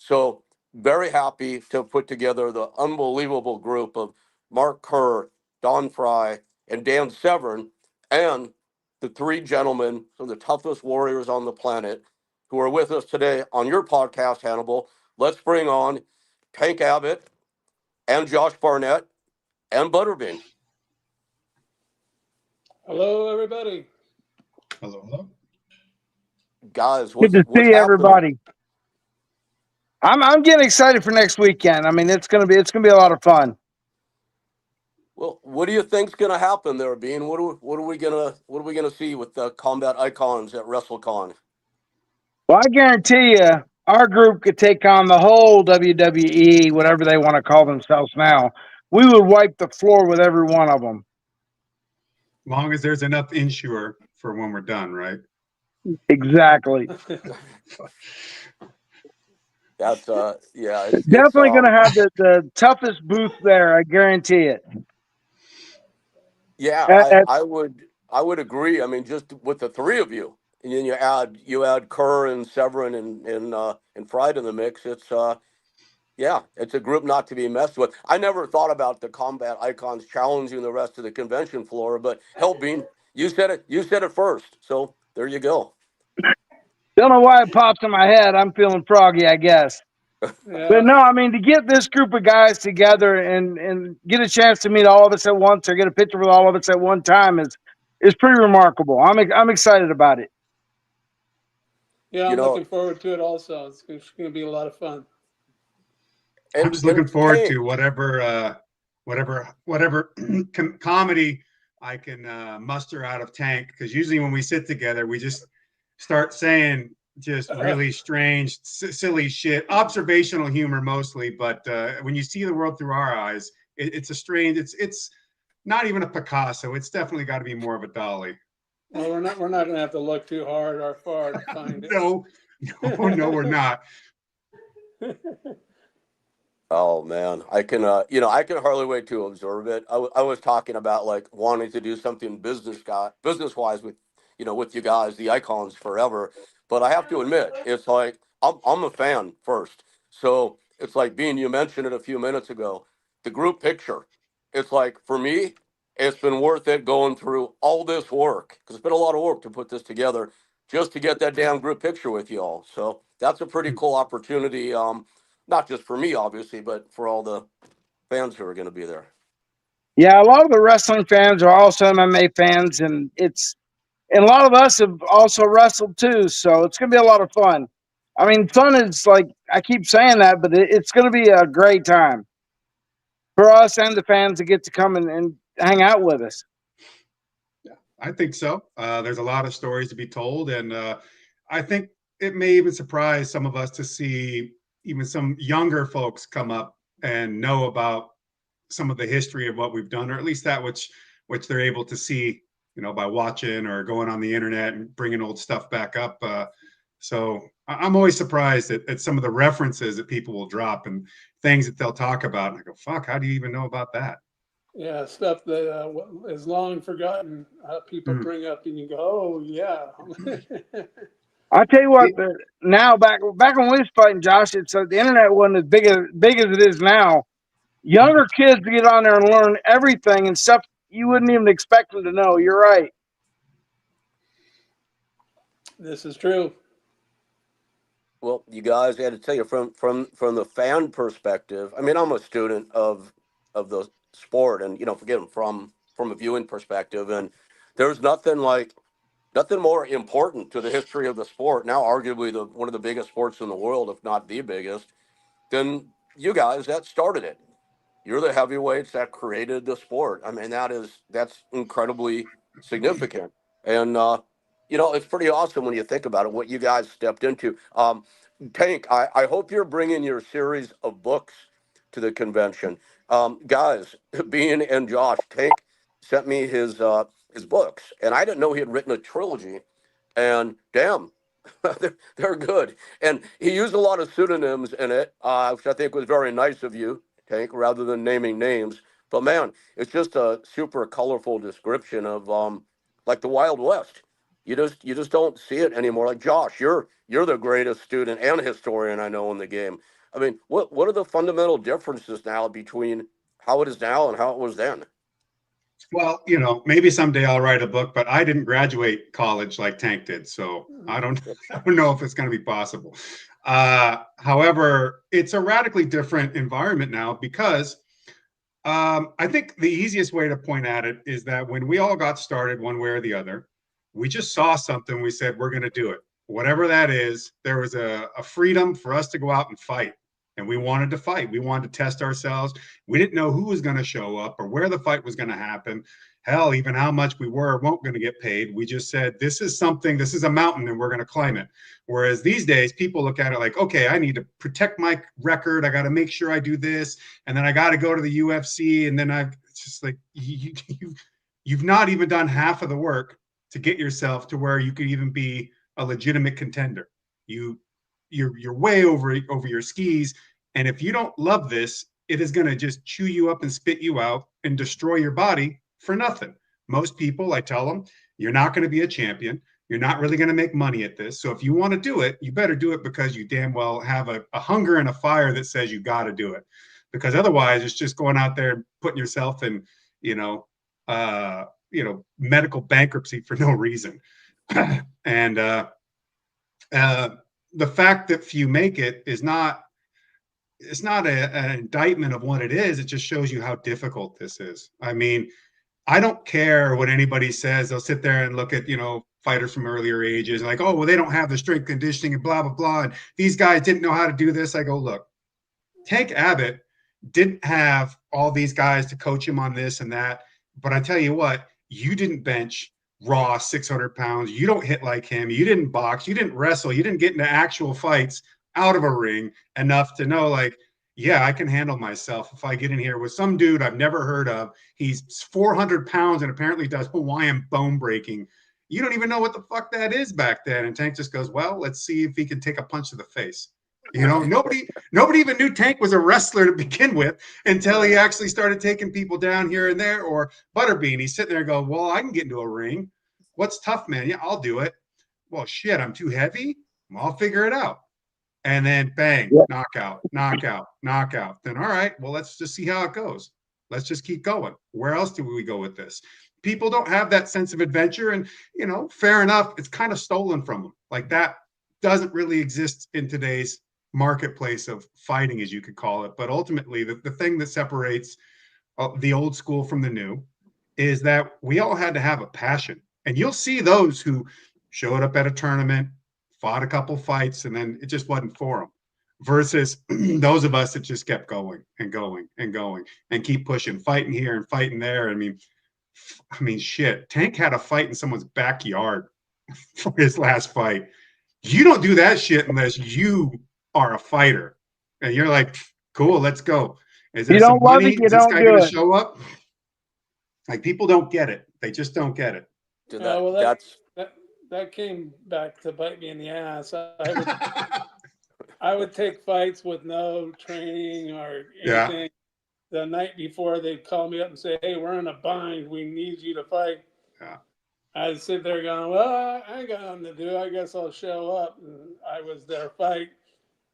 So very happy to put together the unbelievable group of Mark Kerr, Don Fry, and Dan Severn, and the three gentlemen, some of the toughest warriors on the planet, who are with us today on your podcast, Hannibal. Let's bring on Tank Abbott and Josh Barnett and Butterbean. Hello, everybody. Hello. Guys, Good to see everybody. I'm getting excited for next weekend. I mean, it's gonna be a lot of fun. Well, what do you think's going to happen there, Bean? What are we gonna see with the combat icons at WrestleCon? Well, I guarantee you, our group could take on the whole WWE, whatever they want to call themselves now. We would wipe the floor with every one of them. As long as there's enough insure for when we're done, right? Exactly. That's yeah. Definitely going to have the toughest booth there. I guarantee it. Yeah, I would agree. I mean, just with the three of you, and then you add Kerr and Severin and Fried in the mix. It's it's a group not to be messed with. I never thought about the combat icons challenging the rest of the convention floor, but hell, Bean, you said it first. So there you go. Don't know why it pops in my head. I'm feeling froggy, I guess. Yeah. But no, I mean, to get this group of guys together and get a chance to meet all of us at once or get a picture with all of us at one time is pretty remarkable. I'm excited about it. Yeah, I'm looking forward to it also. It's going to be a lot of fun. I'm just looking forward to whatever comedy I can muster out of Tank, because usually when we sit together, we just start saying just really strange, silly shit, observational humor mostly. But when you see the world through our eyes, it's a strange. It's not even a Picasso. It's definitely got to be more of a Dali. Well, we're not going to have to look too hard or far to find it. No, we're not. Oh man, I can hardly wait to observe it. I was talking about like wanting to do something business wise with you guys, the icons forever. But I have to admit, it's like I'm a fan first. So it's like, Bean, you mentioned it a few minutes ago, the group picture. It's like, for me, it's been worth it going through all this work, because it's been a lot of work to put this together just to get that damn group picture with you all. So that's a pretty cool opportunity. Not just for me, obviously, but for all the fans who are going to be there. Yeah, a lot of the wrestling fans are also MMA fans, and a lot of us have also wrestled too, so it's going to be a lot of fun. I mean, fun is like, I keep saying that, but it's going to be a great time for us and the fans to get to come and hang out with us. Yeah, I think so. There's a lot of stories to be told, and I think it may even surprise some of us to see even some younger folks come up and know about some of the history of what we've done, or at least that which they're able to see, by watching or going on the internet and bringing old stuff back up. So I'm always surprised at some of the references that people will drop and things that they'll talk about. And I go, fuck, how do you even know about that? Yeah, stuff that is long forgotten. People bring up and you go, oh, yeah. I'll tell you what, now back when we was fighting, Josh, it's the internet wasn't as big as it is now. Younger kids get on there and learn everything and stuff you wouldn't even expect them to know. You're right. This is true. Well, you guys, I had to tell you from the fan perspective. I mean, I'm a student of the sport, and forget from a viewing perspective, and there's nothing more important to the history of the sport, now arguably one of the biggest sports in the world, if not the biggest, than you guys that started it. You're the heavyweights that created the sport. I mean, that's incredibly significant, and it's pretty awesome when you think about it, what you guys stepped into. Tank, I hope you're bringing your series of books to the convention, guys. Bean and Josh, Tank sent me his books, and I didn't know he had written a trilogy. And damn, they're good. And he used a lot of pseudonyms in it, which I think was very nice of you, Tank, rather than naming names. But man, it's just a super colorful description of like the Wild West. you just don't see it anymore. Like Josh, you're the greatest student and historian I know in the game. I mean, what are the fundamental differences now between how it is now and how it was then? Well, maybe someday I'll write a book, but I didn't graduate college like Tank did, so I don't, I don't know if it's going to be possible. However, it's a radically different environment now because I think the easiest way to point at it is that when we all got started one way or the other, we just saw something, we said, we're going to do it. Whatever that is, there was a freedom for us to go out and fight. And we wanted to fight. We wanted to test ourselves. We didn't know who was going to show up or where the fight was going to happen. Hell, even how much we were or weren't going to get paid. We just said, this is a mountain and we're going to climb it. Whereas these days, people look at it like, okay, I need to protect my record. I got to make sure I do this. And then I got to go to the UFC. And then it's just like, you've not even done half of the work to get yourself to where you could even be a legitimate contender. You're way over your skis. And if you don't love this, it is going to just chew you up and spit you out and destroy your body for nothing. Most people, I tell them, you're not going to be a champion. You're not really going to make money at this. So if you want to do it, you better do it because you damn well have a hunger and a fire that says you got to do it. Because otherwise, it's just going out there and putting yourself in, medical bankruptcy for no reason. And the fact that few make it is not. It's not an indictment of what it is. It just shows you how difficult this is. I mean, I don't care what anybody says. They'll sit there and look at, fighters from earlier ages like, oh, well, they don't have the strength conditioning and blah, blah, blah. And these guys didn't know how to do this. I go, look, Tank Abbott didn't have all these guys to coach him on this and that. But I tell you what, you didn't bench raw 600 pounds. You don't hit like him. You didn't box. You didn't wrestle. You didn't get into actual fights out of a ring enough to know, like, yeah, I can handle myself if I get in here with some dude I've never heard of. He's 400 pounds and apparently does Hawaiian bone breaking. You don't even know what the fuck that is back then. And Tank just goes, well, let's see if he can take a punch to the face. Nobody even knew Tank was a wrestler to begin with until he actually started taking people down here and there. Or Butterbean, he's sitting there and go, well, I can get into a ring. What's tough, man? Yeah, I'll do it. Well, shit, I'm too heavy. Well, I'll figure it out. And then bang, knockout. Then, all right, well, let's just see how it goes. Let's just keep going. Where else do we go with this? People don't have that sense of adventure. And, fair enough, it's kind of stolen from them. Like, that doesn't really exist in today's marketplace of fighting, as you could call it. But ultimately, the thing that separates the old school from the new is that we all had to have a passion. And you'll see those who showed up at a tournament, fought a couple fights, and then it just wasn't for them, versus those of us that just kept going and going and going and keep pushing, fighting here and fighting there. I mean, shit, Tank had a fight in someone's backyard for his last fight. You don't do that shit unless you are a fighter and you're like, cool, let's go. Is there some money? Is this guy going to show up? Like, people don't get it. They just don't get it. That came back to bite me in the ass. I would take fights with no training or anything. Yeah. The night before, they'd call me up and say, hey, we're in a bind. We need you to fight. Yeah. I'd sit there going, well, I ain't got nothing to do. I guess I'll show up. And I was their fight.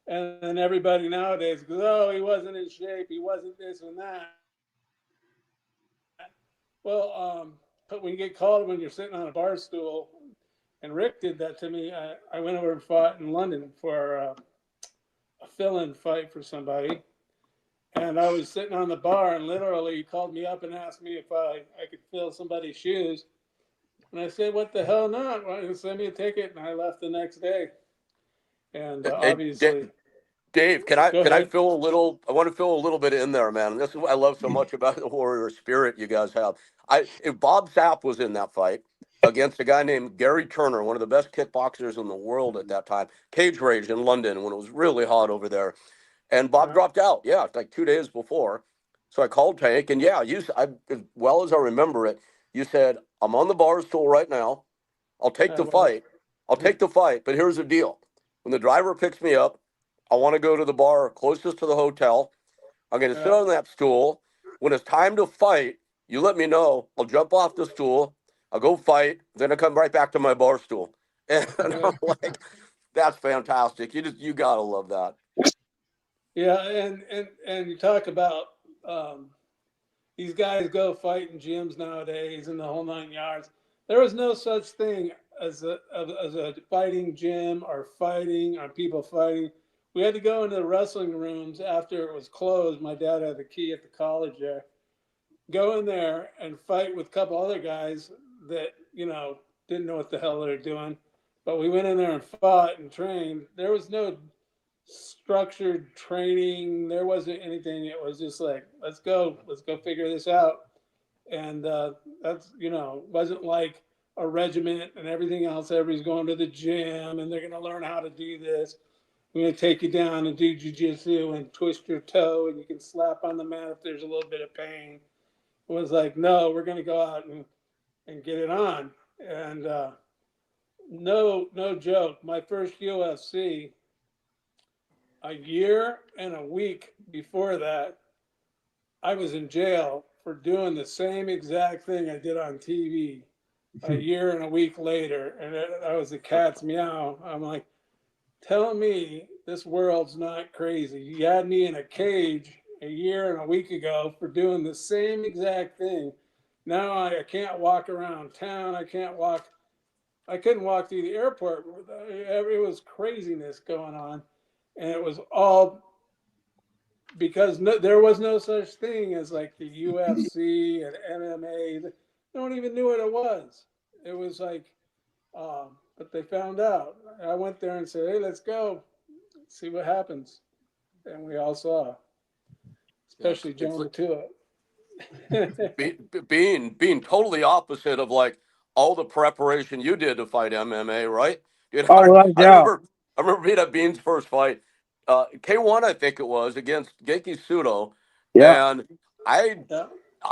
And then everybody nowadays goes, oh, he wasn't in shape. He wasn't this and that. Well, but when you get called when you're sitting on a bar stool, and Rick did that to me, I went over and fought in London for a fill-in fight for somebody. And I was sitting on the bar, and literally he called me up and asked me if I could fill somebody's shoes. And I said, what the hell not? Why don't you send me a ticket? And I left the next day. And obviously... Dave, can I fill a little? I want to fill a little bit in there, man. And this is what I love so much about the warrior spirit you guys have. If Bob Sapp was in that fight against a guy named Gary Turner, one of the best kickboxers in the world at that time, Cage Rage in London when it was really hot over there, and Bob dropped out. Yeah, like 2 days before. So I called Tank, and yeah, as well as I remember it, you said, "I'm on the bar stool right now. I'll take the fight. But here's the deal: when the driver picks me up, I want to go to the bar closest to the hotel. I'm going to sit on that stool. When it's time to fight, you let me know. I'll jump off the stool. I'll go fight, then I come right back to my bar stool. And I'm like, that's fantastic. You gotta love that. Yeah, and you talk about these guys go fight in gyms nowadays and the whole 9 yards. There was no such thing as a fighting gym or fighting or people fighting. We had to go into the wrestling rooms after it was closed. My dad had the key at the college there. Go in there and fight with a couple other guys that, didn't know what the hell they're doing. But we went in there and fought and trained. There was no structured training. There wasn't anything. It was just like, let's go figure this out. And that's, wasn't like a regiment and everything else. Everybody's going to the gym and they're going to learn how to do this. I'm going to take you down and do jujitsu and twist your toe and you can slap on the mat if there's a little bit of pain. It was like, no, we're going to go out and get it on. And no joke. My first UFC, a year and a week before that, I was in jail for doing the same exact thing I did on TV a year and a week later. And that was the cat's meow. I'm like, tell me this world's not crazy. You had me in a cage a year and a week ago for doing the same exact thing. Now I can't walk around town. I couldn't walk through the airport. It was craziness going on. And it was all because there was no such thing as like the UFC and MMA. No one even knew what it was. It was like, but they found out. I went there and said, hey, let's go see what happens. And we all saw, especially Joe Matua. Being totally opposite of like all the preparation you did to fight MMA, right? Oh, without a doubt. I remember being at Bean's first fight, K1, I think it was, against Genki Sudo, Yeah. and I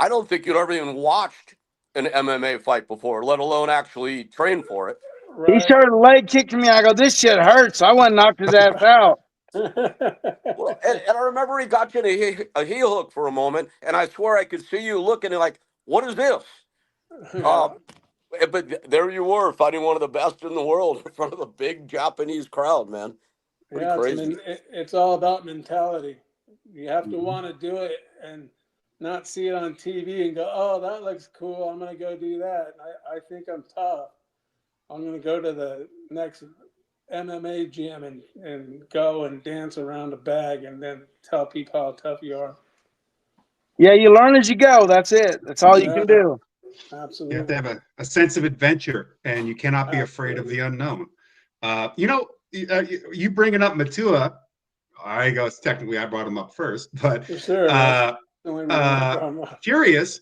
don't think you'd ever even watched an MMA fight before, let alone actually train for it. Right. He started leg kicking me. I go, this shit hurts. I went and knocked his ass out. Well, and I remember he got you in a heel hook for a moment, and I swear I could see you looking and like, what is this? Yeah. But there you were, fighting one of the best in the world in front of a big Japanese crowd, man. Pretty crazy. It's all about mentality. You have to want to do it and not see it on TV and go, oh, that looks cool. I'm going to go do that. I think I'm tough. I'm going to go to the next MMA gym and go and dance around a bag and then tell people how tough you are. Yeah, you learn as you go. That's it. That's all you can do. Absolutely. You have to have a sense of adventure, and you cannot be afraid of the unknown. You bringing up Matua, I guess technically I brought him up first, but For sure. curious,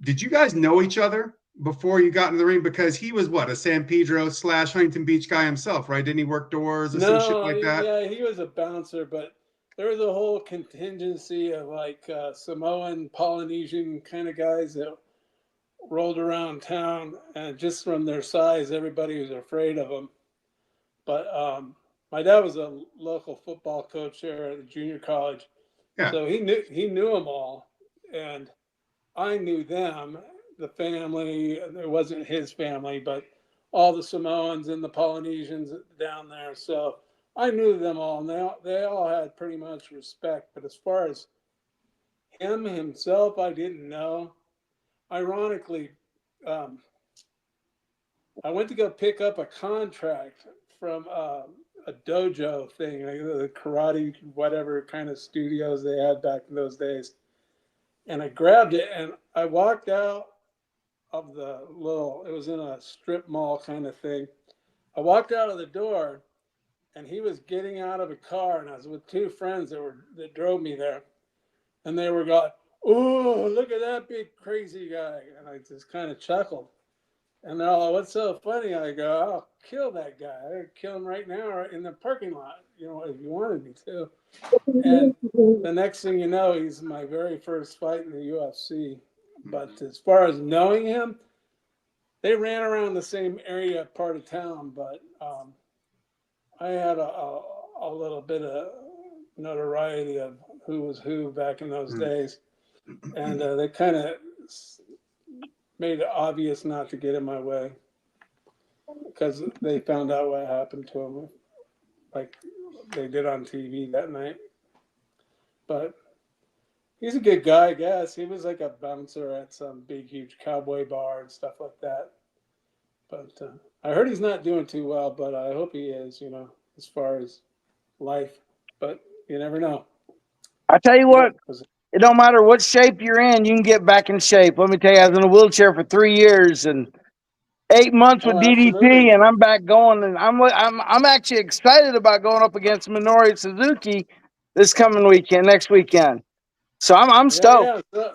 did you guys know each other before you got in the ring? Because he was what, a San Pedro / Huntington Beach guy himself, right? Didn't he work doors or some shit like that? Yeah, he was a bouncer, but there was a whole contingency of like Samoan, Polynesian kind of guys that rolled around town, and just from their size, everybody was afraid of them. But my dad was a local football coach there at the junior college, so he knew them all, and I knew them, the family. It wasn't his family, but all the Samoans and the Polynesians down there. So I knew them all, and they all had pretty much respect. But as far as him himself, I didn't know. Ironically, I went to go pick up a contract from a dojo thing, like the karate, whatever kind of studios they had back in those days. And I grabbed it and I walked out of it was in a strip mall kind of thing. I walked out of the door and he was getting out of a car, and I was with two friends that drove me there. And they were going, "Oh, look at that big crazy guy." And I just kind of chuckled. And they're all like, "What's so funny?" I go, "I'll kill that guy. I'd kill him right now right in the parking lot, if you wanted me to." And the next thing you know, he's my very first fight in the UFC. But as far as knowing him, they ran around the same area part of town, but I had a little bit of notoriety of who was who back in those days. And they kind of made it obvious not to get in my way because they found out what happened to him, like they did on TV that night. But he's a good guy, I guess. He was like a bouncer at some big, huge cowboy bar and stuff like that. But I heard he's not doing too well, but I hope he is, as far as life. But you never know. I tell you what, it don't matter what shape you're in, you can get back in shape. Let me tell you, I was in a wheelchair for 3 years and 8 months with Oh, DDT, absolutely. and I'm back going. And I'm actually excited about going up against Minoru Suzuki next weekend. So I'm stoked. Yeah.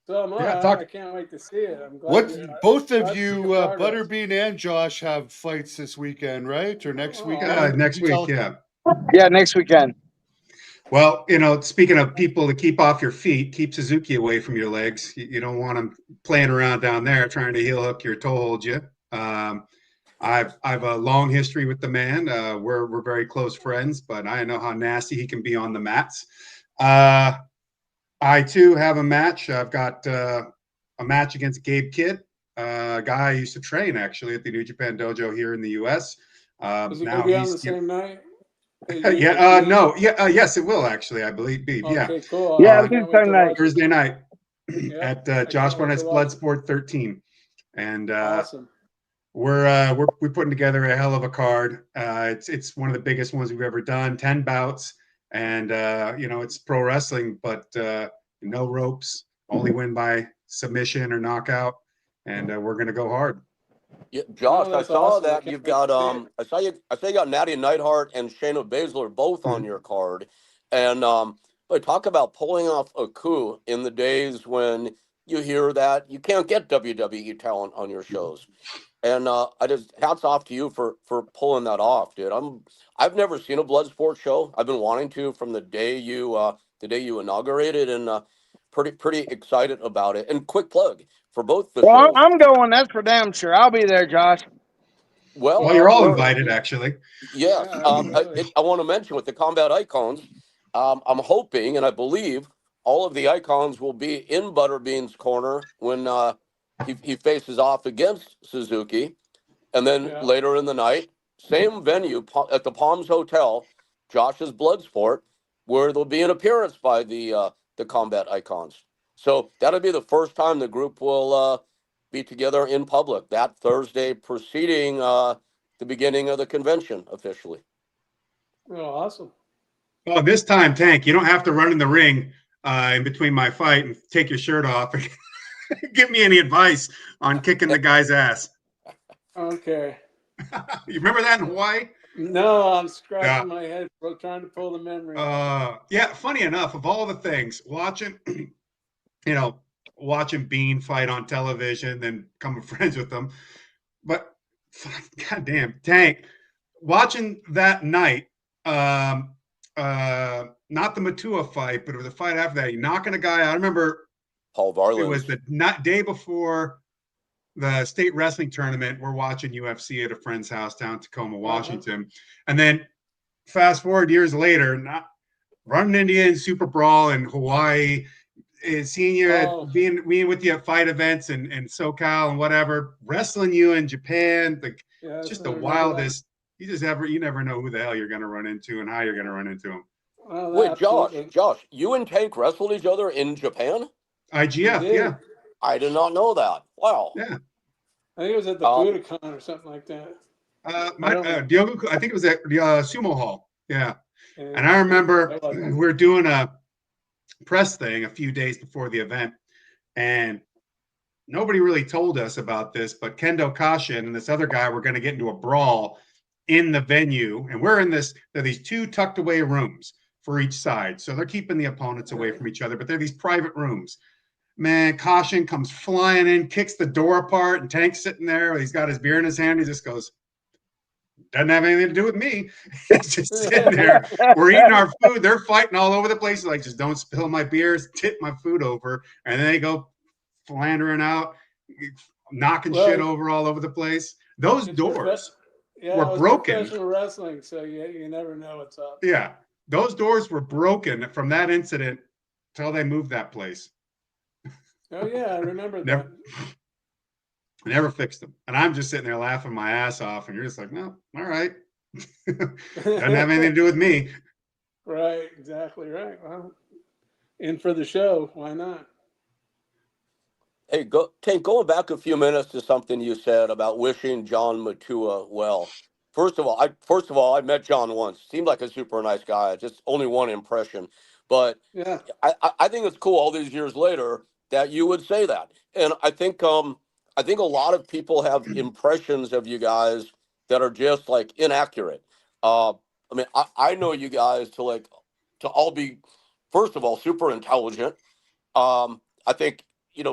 So am Yeah, I. I can't wait to see it. I'm glad. Both of Glad to see you, your progress. Butterbean and Josh, have fights this weekend, right? Or next Oh, weekend? next week, yeah. Yeah, next weekend. Well, speaking of people to keep off your feet, keep Suzuki away from your legs. You don't want him playing around down there trying to heel hook your toe hold you. I've a long history with the man. We're very close friends, but I know how nasty he can be on the mats. I too have a match. I've got a match against Gabe Kidd, a guy I used to train actually at the New Japan Dojo here in the U.S. Is it going to be on the same night? No, yes, it will actually. I believe. Yeah. Okay, cool. Yeah, I can't wait to night. watch it. Thursday night Yeah, at Josh Barnett's Bloodsport 13, and awesome. we're putting together a hell of a card. It's one of the biggest ones we've ever done. 10 bouts, and it's pro wrestling, but no ropes, only win by submission or knockout, and we're gonna go hard. Yeah, Josh, I that's saw awesome. I that can't you've wait got to see it. I saw you got Natty Neidhart and Shayna Baszler both on your card, and but talk about pulling off a coup in the days when you hear that you can't get WWE talent on your shows, and I just hats off to you for pulling that off, dude. I've never seen a Bloodsport show. I've been wanting to from the day you inaugurated, and pretty excited about it. And quick plug for both the Well, shows. I'm going. That's for damn sure. I'll be there, Josh. Well, Well, you're all Awesome. invited, actually. yes. Yeah, absolutely. I want to mention with the combat icons, I'm hoping and I believe all of the icons will be in Butterbean's corner when he faces off against Suzuki. And then Yeah. later in the night, same venue at the Palms Hotel, Josh's Bloodsport, where there'll be an appearance by the combat icons. So that'll be the first time the group will be together in public that Thursday preceding the beginning of the convention officially. Oh, awesome. Oh, this time, Tank, you don't have to run in the ring in between my fight and take your shirt off and give me any advice on kicking the guy's ass. Okay. You remember that in Hawaii? No, I'm scratching my head, trying to pull the memory. Yeah, funny enough, of all the things, watching Bean fight on television, then becoming friends with him. But goddamn, Tank, watching that night, not the Matua fight, but it was a fight after that. He knocking a guy out. I remember Paul Varlin. It was the day before the state wrestling tournament. We're watching UFC at a friend's house down in Tacoma, Washington. And then fast forward years later, not running Indian Super Brawl in Hawaii, seeing you being with you at fight events and SoCal and whatever, wrestling you in Japan, just the wildest. You never know who the hell you're going to run into and how you're going to run into them. Well, wait, absolutely. Josh, you and Tank wrestled each other in Japan? IGF, yeah. I did not know that. Wow. Yeah. I think it was at the Budokan or something like that. I think it was at the Sumo Hall. Yeah. And I remember we were doing a press thing a few days before the event, and nobody really told us about this, but Kendo Kashin and this other guy were going to get into a brawl in the venue, and we're in there are these two tucked away rooms for each side, so they're keeping the opponents away from each other, but they're these private rooms. Man, Kashin comes flying in, kicks the door apart, and Tank's sitting there. He's got his beer in his hand. He just goes, doesn't have anything to do with me. He's just sitting there. We're eating our food. They're fighting all over the place. Like, just don't spill my beers, tip my food over. And then they go philandering out, knocking shit over all over the place. Those doors were broken. Professional wrestling, so you never know what's up. Yeah. Those doors were broken from that incident until they moved that place. Oh, yeah, I remember that. Never fixed them. And I'm just sitting there laughing my ass off, and you're just like, no, all right. Doesn't have anything to do with me. Right, exactly right. Well, in for the show, why not? Hey, Tank, going back a few minutes to something you said about wishing John Matua well. First of all, I met John once. Seemed like a super nice guy. Just only one impression, but Yeah. I think it's cool all these years later that you would say that. And I think a lot of people have impressions of you guys that are just like inaccurate. I mean, I know you guys to all be, first of all, super intelligent. I think,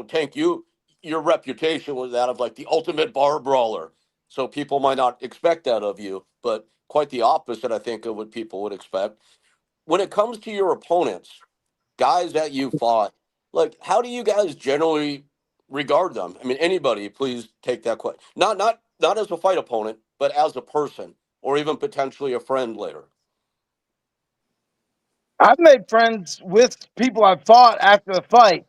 Tank, your reputation was that of like the ultimate bar brawler. So people might not expect that of you, but quite the opposite, I think, of what people would expect. When it comes to your opponents, guys that you fought, like how do you guys generally regard them? I mean, anybody, please take that question. Not as a fight opponent, but as a person, or even potentially a friend later. I've made friends with people I've fought after the fight.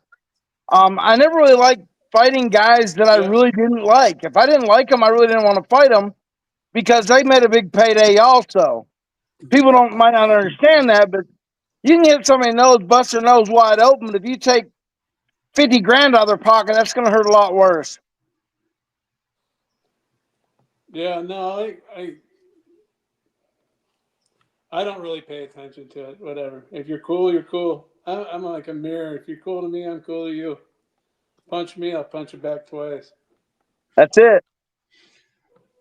I never really liked fighting guys that I Yeah. really didn't like. If I didn't like them, I really didn't want to fight them because they made a big payday also. People don't might not understand that, but you can hit somebody nose, bust their nose wide open, but if you take 50 grand out of their pocket, that's going to hurt a lot worse. Yeah, no, I don't really pay attention to it. Whatever. If you're cool, you're cool. I'm like a mirror. If you're cool to me, I'm cool to you. Punch me, I'll punch you back twice. That's it.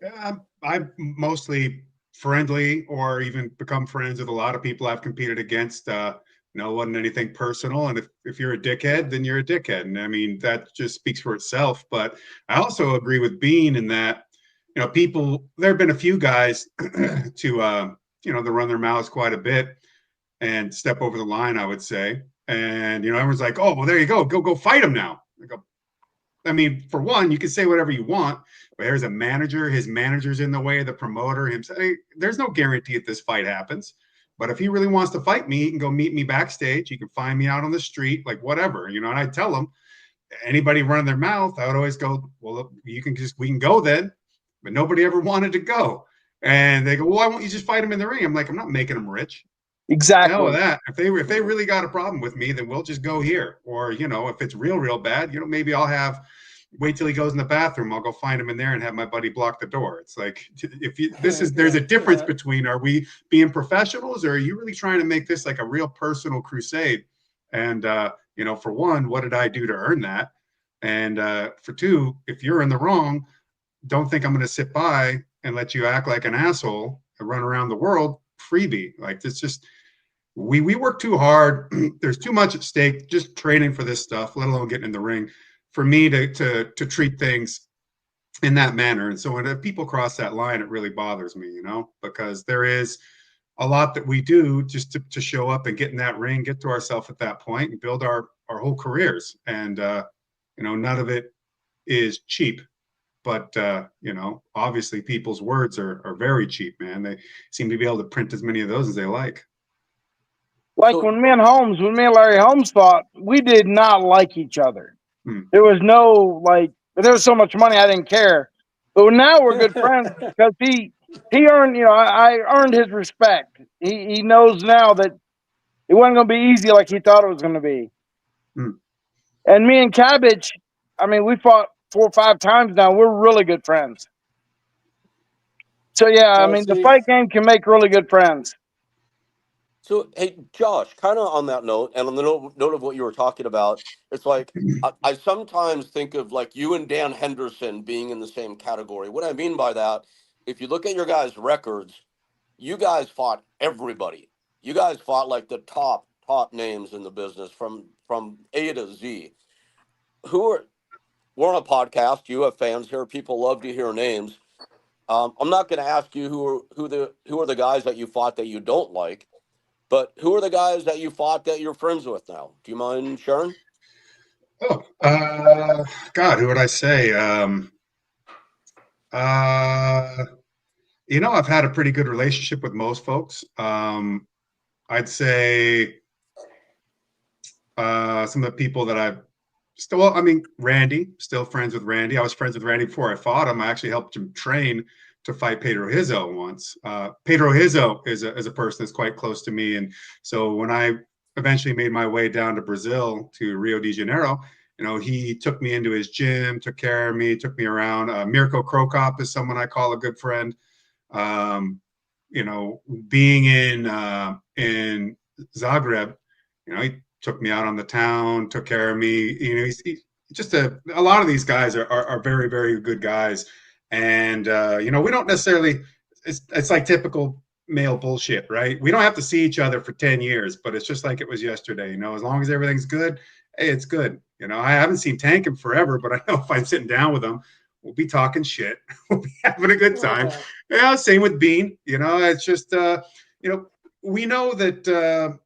Yeah, I'm mostly friendly or even become friends with a lot of people I've competed against. No, it wasn't anything personal. And if you're a dickhead, then you're a dickhead. And I mean, that just speaks for itself. But I also agree with Bean in that, people, there have been a few guys to run their mouths quite a bit and step over the line, I would say. And, everyone's like, oh, well, there you go. Go fight him now. I go, I mean, for one, you can say whatever you want, but there's a manager, his manager's in the way, the promoter, himself. There's no guarantee if this fight happens. But if he really wants to fight me, he can go meet me backstage. He can find me out on the street, like whatever, and I tell him, anybody running their mouth, I would always go, well, we can go then. But nobody ever wanted to go. And they go, well, why won't you just fight him in the ring? I'm like, I'm not making him rich. Hell with Exactly. that. If they really got a problem with me, then we'll just go here. Or, if it's real bad, maybe I'll wait till he goes in the bathroom. I'll go find him in there and have my buddy block the door. It's like, there's a difference between, are we being professionals or are you really trying to make this like a real personal crusade? And, for one, what did I do to earn that? And for two, if you're in the wrong, don't think I'm going to sit by and let you act like an asshole and run around the world freebie. Like, it's just, we work too hard. There's too much at stake just training for this stuff, let alone getting in the ring, for me to treat things in that manner. And so when people cross that line, it really bothers me, because there is a lot that we do just to show up and get in that ring, get to ourselves at that point and build our whole careers. And, none of it is cheap. But, obviously people's words are very cheap, man. They seem to be able to print as many of those as they like. Like So, when me and Larry Holmes fought, we did not like each other. Hmm. There was no there was so much money I didn't care. But now we're good friends because he earned, I earned his respect. He knows now that it wasn't going to be easy like he thought it was going to be. Hmm. And me and Cabbage, I mean, we fought 4 or 5 times now. We're really good friends. So yeah, I Well, mean, the see, fight game can make really good friends. So, hey, Josh, kind of on that note, and on the note of what you were talking about, it's like I sometimes think of like you and Dan Henderson being in the same category. What I mean by that, if you look at your guys' records, you guys fought everybody. You guys fought like the top names in the business from A to Z. Who are We're on a podcast. You have fans here. People love to hear names. I'm not going to ask you who are the guys that you fought that you don't like. But who are the guys that you fought that you're friends with now? Do you mind sharing? Oh, God, who would I say? Uh, I've had a pretty good relationship with most folks. I'd say some of the people that I've Still, well, I mean, Randy, still friends with Randy. I was friends with Randy before I fought him. I actually helped him train to fight Pedro Hizzo once. Pedro Hizzo is a person that's quite close to me. And so when I eventually made my way down to Brazil, to Rio de Janeiro, he took me into his gym, took care of me, took me around. Mirko Krokop is someone I call a good friend. Being in Zagreb, he took me out on the town, took care of me. Just a lot of these guys are very, very good guys. And, we don't necessarily, it's like typical male bullshit, right? We don't have to see each other for 10 years, but it's just like it was yesterday, as long as everything's good, hey, it's good. I haven't seen Tank in forever, but I know if I'm sitting down with him, we'll be talking shit. We'll be having a good time. Yeah, same with Bean. It's just, we know that,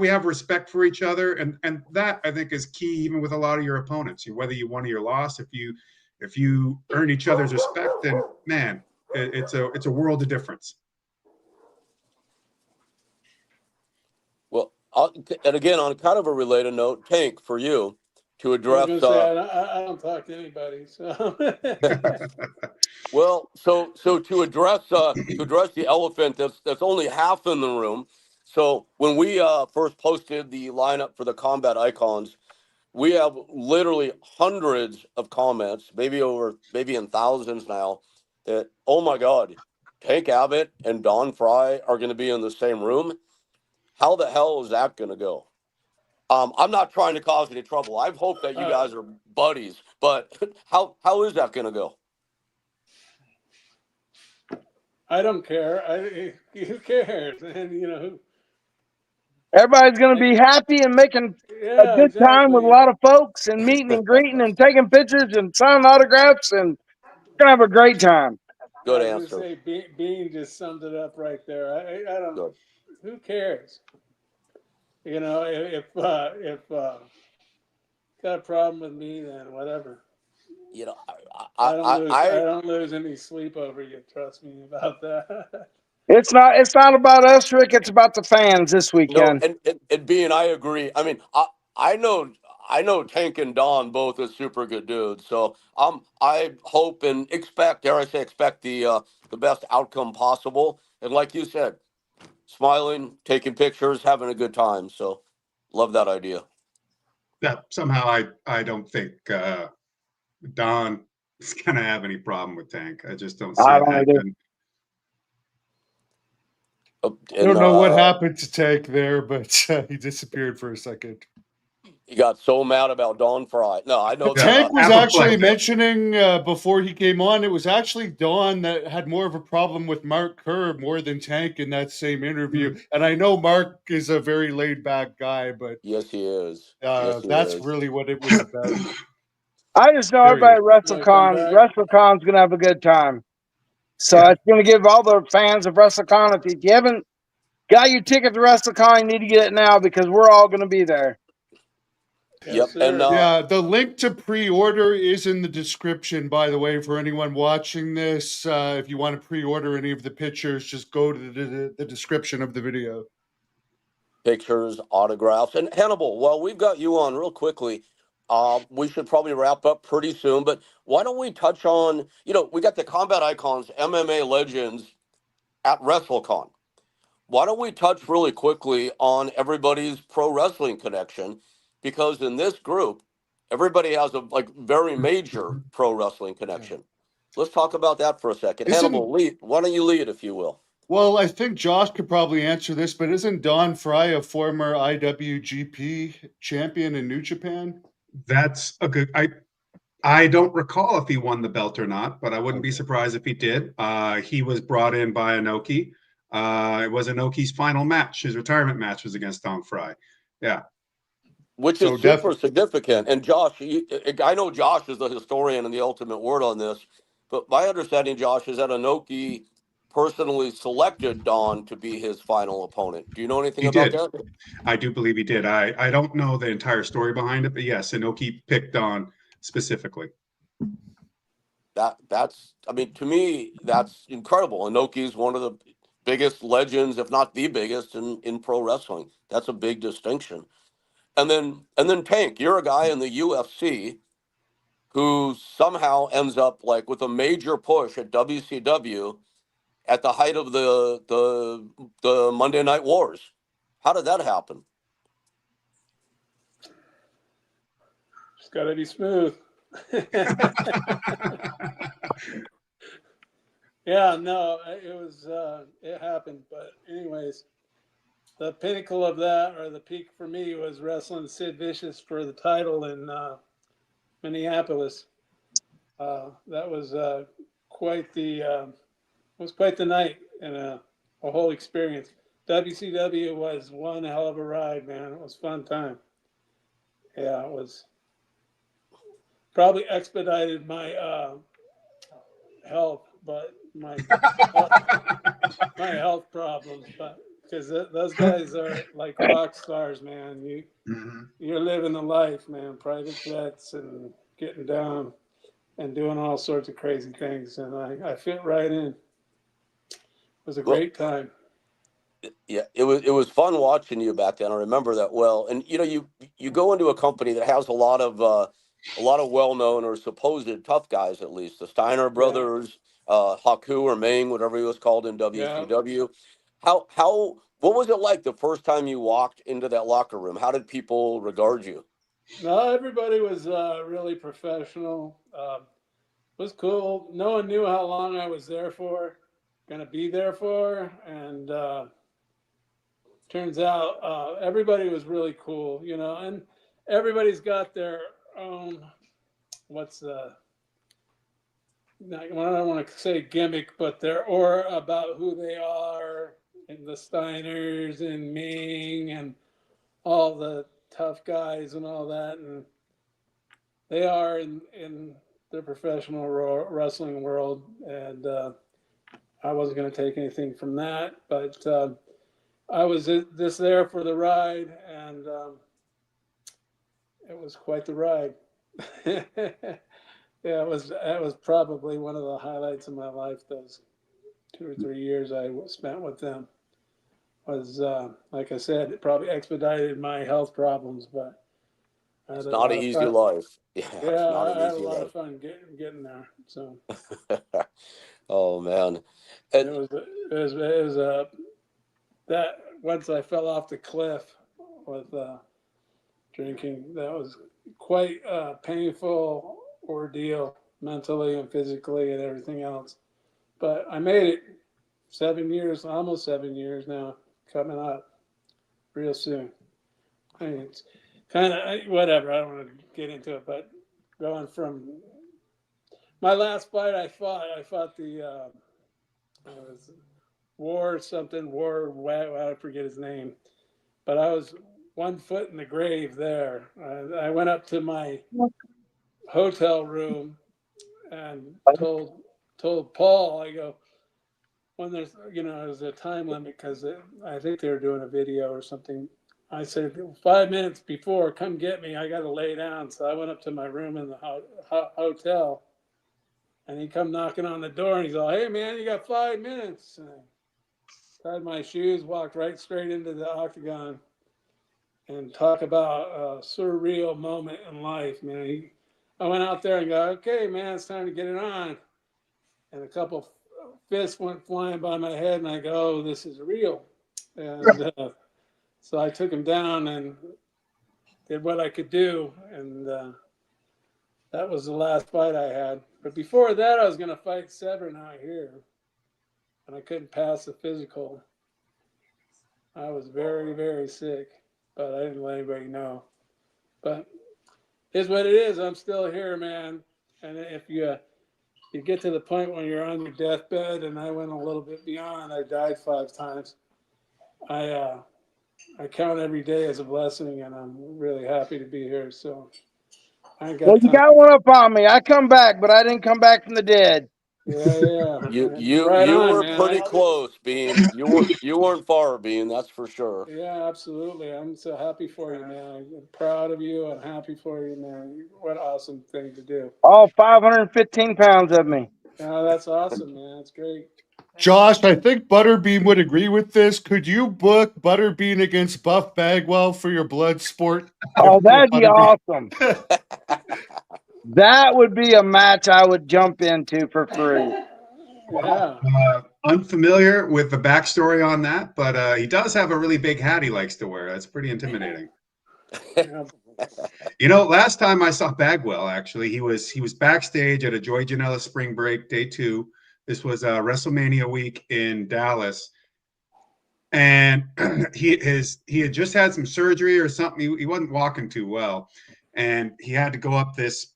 we have respect for each other, and that I think is key, even with a lot of your opponents. Whether you won or you lost, if you earn each other's respect, then man, it's a world of difference. Well, and again, on kind of a related note, Tank, for you to address. I was gonna say, I don't talk to anybody. So. Well, so to address the elephant that's only half in the room. So when we first posted the lineup for the combat icons, we have literally hundreds of comments, maybe in thousands now, that, oh my God, Tank Abbott and Don Fry are going to be in the same room. How the hell is that going to go? I'm not trying to cause any trouble. I hope that you guys are buddies, but how is that going to go? I don't care. Who cares? And Everybody's going to be happy and making a good time with a lot of folks and meeting and greeting and taking pictures and signing autographs, and going to have a great time. Good I was answer. gonna say, Bean just summed it up right there. I don't. Good. Who cares? If got a problem with me, then whatever. I don't lose any sleep over you. Trust me about that. It's not about us, Rick. It's about the fans this weekend. No, and Bean, I agree. I mean, I know Tank and Don both are super good dudes. So I hope and expect, dare I say, expect the best outcome possible. And like you said, smiling, taking pictures, having a good time. So love that idea. Yeah, somehow I don't think Don is going to have any problem with Tank. I just don't see it happen. I don't know what happened to Tank there, but he disappeared for a second. He got so mad about Don Fry. No, I know that. Tank was actually mentioning before he came on, it was actually Don that had more of a problem with Mark Kerr more than Tank in that same interview. Mm-hmm. And I know Mark is a very laid back guy, but yes, he is. That's really what it was about. I just know everybody at WrestleCon's going to have a good time. So it's going to give all the fans of WrestleCon, if you haven't got your ticket to WrestleCon, you need to get it now, because we're all going to be there. Yep. Yes, and the link to pre-order is in the description, by the way, for anyone watching this. If you want to pre-order any of the pictures, just go to the description of the video. Pictures, autographs. And Hannibal, well, we've got you on real quickly. We should probably wrap up pretty soon, but why don't we touch on, we got the combat icons, MMA legends at WrestleCon. Why don't we touch really quickly on everybody's pro wrestling connection? Because in this group, everybody has a very major pro wrestling connection. Let's talk about that for a second. Hannibal, why don't you lead, if you will? Well, I think Josh could probably answer this, but isn't Don Fry a former IWGP champion in New Japan? That's a good. I don't recall if he won the belt or not, but I wouldn't be surprised if he did. He was brought in by Inoki. It was Inoki's final match. His retirement match was against Don Fry. Yeah. Which is super significant. And Josh, I know Josh is the historian and the ultimate word on this, but my understanding, Josh, is that Inoki personally selected Don to be his final opponent. Do you know anything about that? I do believe he did. I don't know the entire story behind it, but yes, Inoki picked Don specifically. To me, that's incredible. Inoki is one of the biggest legends, if not the biggest, in pro wrestling. That's a big distinction. And then Tank, you're a guy in the UFC who somehow ends up like with a major push at WCW at the height of the Monday Night Wars. How did that happen? Just got to be smooth. Yeah, no, it was it happened. But anyways, the pinnacle of that, or the peak for me, was wrestling Sid Vicious for the title in Minneapolis. That was quite the night and a whole experience. WCW was one hell of a ride, man. It was a fun time. Yeah, it was probably expedited my health, but my health problems, but because those guys are like rock stars, man. You're living the life, man. Private jets and getting down and doing all sorts of crazy things, and I fit right in. It was a Well, great time. yeah, it was fun watching you back then. I remember that well. And you go into a company that has a lot of well-known or supposed tough guys, at least the Steiner Yeah, brothers, Haku or Ming, whatever he was called in yeah. WCW. How what was it like the first time you walked into that locker room? How did people regard you? No, everybody was really professional. Was cool. No one knew how long I was there for, gonna be there for, and turns out everybody was really cool, and everybody's got their own, what's the, I don't want to say gimmick, but their aura about who they are, and the Steiners and Ming and all the tough guys and all that, and they are in the professional wrestling world, and I wasn't going to take anything from that, but I was just there for the ride, and it was quite the ride. Yeah, it was probably one of the highlights of my life. Those 2 or 3 years I spent with them was, like I said, it probably expedited my health problems, but I had It's a not an lot of easy fun. life. Yeah, it's Yeah, not an I had a easy lot of life. fun getting there. So Oh man. it And was that once I fell off the cliff with drinking, that was quite a painful ordeal mentally and physically and everything else. But I made it. 7 years, almost 7 years now, coming up real soon. I mean, it's kind of whatever. I don't want to get into it, but going from my last fight, I fought the it was I forget his name, but I was 1 foot in the grave there. I went up to my hotel room and told Paul, I go, when there's a time limit, because I think they were doing a video or something. I said 5 minutes before, come get me. I got to lay down. So I went up to my room in the hotel, and he come knocking on the door, and he's all, "Hey man, you got 5 minutes." And I tied my shoes, walked right straight into the octagon, and talk about a surreal moment in life, man. I went out there and go, "Okay, man, it's time to get it on." And a couple fists went flying by my head, and I go, "Oh, this is real." And so I took him down and did what I could do, and that was the last fight I had. But before that, I was going to fight Severn out here, and I couldn't pass the physical. I was very, very sick, but I didn't let anybody know. But it's what it is. I'm still here, man. And if you get to the point when you're on your deathbed, and I went a little bit beyond. I died 5 times. I I count every day as a blessing, and I'm really happy to be here. So I ain't Well, got you time. got one up on me. I come back, but I didn't come back from the dead. Yeah, yeah. you you Right you on, were man. pretty close, Bean. You weren't far, Bean, that's for sure. Yeah, absolutely. I'm so happy for you, man. I'm proud of you. I'm happy for you, man. What an awesome thing to do. All 515 pounds of me. Yeah, that's awesome, man. That's great. Josh, I think Butterbean would agree with this. Could you book Butterbean against Buff Bagwell for your Bloodsport? Oh, that'd be Butterbean- awesome. That would be a match I would jump into for free. Yeah. Unfamiliar with the backstory on that, but he does have a really big hat he likes to wear. That's pretty intimidating. Yeah. You know, last time I saw Bagwell, actually, he was backstage at a Joey Janela Spring Break Day 2. This was WrestleMania week in Dallas, and he had just had some surgery or something. He wasn't walking too well, and he had to go up this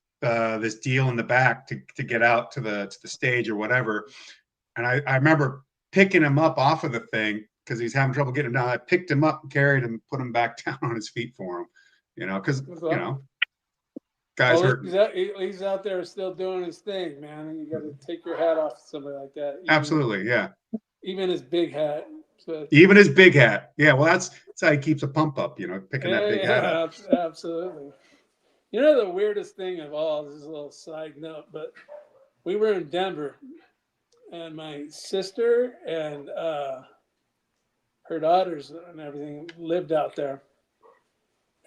deal in the back to get out to the stage or whatever. And I remember picking him up off of the thing because he's having trouble getting him down. I picked him up, carried him, put him back down on his feet for him. Because guys hurt. He's out there still doing his thing, man. And you got to take your hat off to somebody like that. Absolutely, yeah. Even his big hat. So, even his big hat. Yeah, well, that's how he keeps a pump up, picking that big hat up. Absolutely. The weirdest thing of all, this is a little side note, but we were in Denver, and my sister and her daughters and everything lived out there.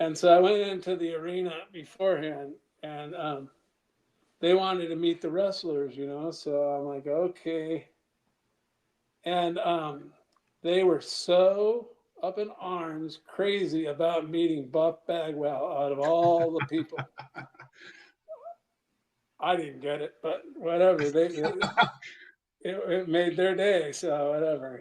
And so I went into the arena beforehand, and they wanted to meet the wrestlers, so I'm like, okay. And they were so up in arms, crazy about meeting Buff Bagwell out of all the people. I didn't get it, but whatever. It made their day, so whatever.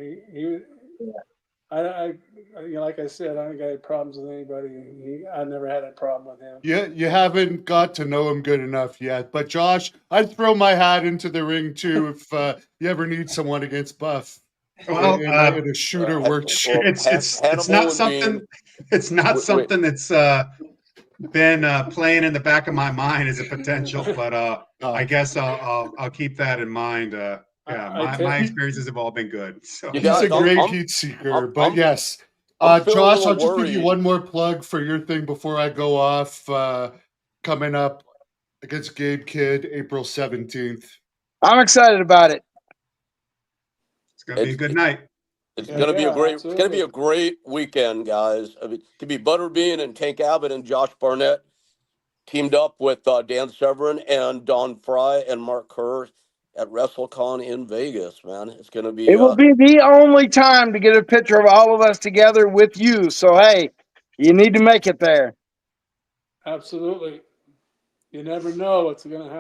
Like I said, I don't got any problems with anybody. I never had a problem with him. Yeah, you haven't got to know him good enough yet. But Josh, I'd throw my hat into the ring too if you ever need someone against Buff. Well, in a shooter work shirt. It's not something. It's not something that's been playing in the back of my mind as a potential, but I guess I'll keep that in mind. My experiences have all been good. So he's a great heat seeker, but yes. Josh, I'll just give you one more plug for your thing before I go off. Coming up against Gabe Kidd, April 17th. I'm excited about it. It's gonna be a good night. It's gonna be a great. It's gonna be a great weekend, guys. I mean, it could be Butterbean and Tank Abbott and Josh Barnett teamed up with Dan Severin and Don Fry and Mark Kerr at WrestleCon in Vegas. Man, it's gonna be. It will be the only time to get a picture of all of us together with you. So hey, you need to make it there. Absolutely. You never know what's going to happen.